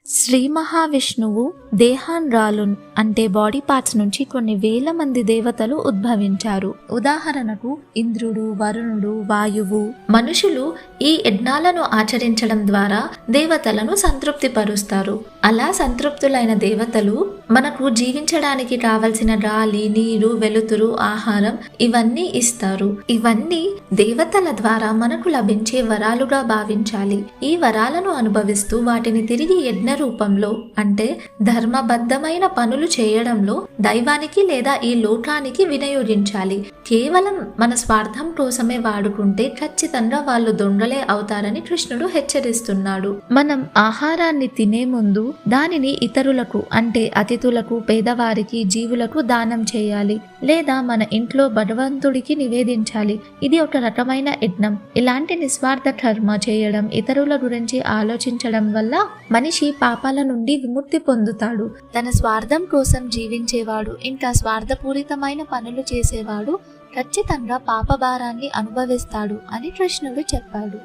శ్రీ మహావిష్ణువు దేహాన్రాలు అంటే body parts నుంచి కొన్ని వేల మంది దేవతలు ఉద్భవించారు. ఉదాహరణకు ఇంద్రుడు, వరుణుడు, వాయువు. మనుషులు ఈ యజ్ఞాలను ఆచరించడం ద్వారా దేవతలను సంతృప్తి పరుస్తారు. అలా సంతృప్తులైన దేవతలు మనకు జీవించడానికి కావలసిన గాలి, నీరు, వెలుతురు, ఆహారం ఇవన్నీ ఇస్తారు. ఇవన్నీ దేవతల ద్వారా మనకు లభించే వరాలుగా భావించాలి. ఈ వరాలను అనుభవిస్తూ వాటిని తిరిగి యజ్ఞ రూపంలో అంటే ధర్మబద్ధమైన పనులు చేయడంలో దైవానికి లేదా ఈ లోకానికి వినియోగించాలి. కేవలం మన స్వార్థం కోసమే వాడుకుంటే ఖచ్చితంగా వాళ్ళు దొంగలే అవుతారని కృష్ణుడు హెచ్చరిస్తున్నాడు. మనం ఆహారాన్ని తినే ముందు దానిని ఇతరులకు అంటే అతిథులకు, పేదవారికి, జీవులకు దానం చేయాలి లేదా మన ఇంట్లో భగవంతుడికి నివేదించాలి. ఇది ఒక రకమైన యజ్ఞం. ఇలాంటి నిస్వార్థ కర్మ చేయడం, ఇతరుల గురించి ఆలోచించడం వల్ల మనిషి పాపాల నుండి విముక్తి పొందుతాడు. తన స్వార్థం కోసం జీవించేవాడు, ఇంకా స్వార్థపూరితమైన పనులు చేసేవాడు ఖచ్చితంగా పాపభారాన్ని అనుభవిస్తాడు అని కృష్ణుడు చెప్పాడు.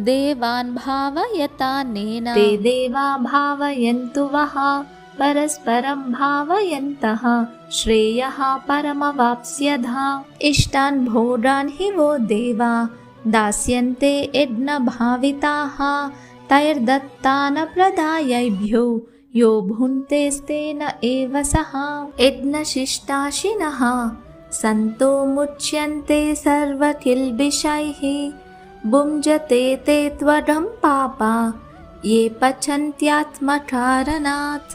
దేవాన్ భావయతానేన తే దేవా భావయంతు వః పరస్పరం భావయంతః శ్రేయః పరమవాప్స్యథా ఇష్టాన్ భోగాన్ హి వో దేవా దాస్యంతే యజ్ఞ భావితాః తైర్దత్తాన ప్రదాయైభ్యో యో భుంక్తేస్తేన ఏవ సహ యజ్ఞశిష్టాశినః సంతో ముచ్యంతే సర్వకిల్బిషైః భుంజతే తే త్వరం పాపా ఏ పచంత్యాత్మకారణాత్.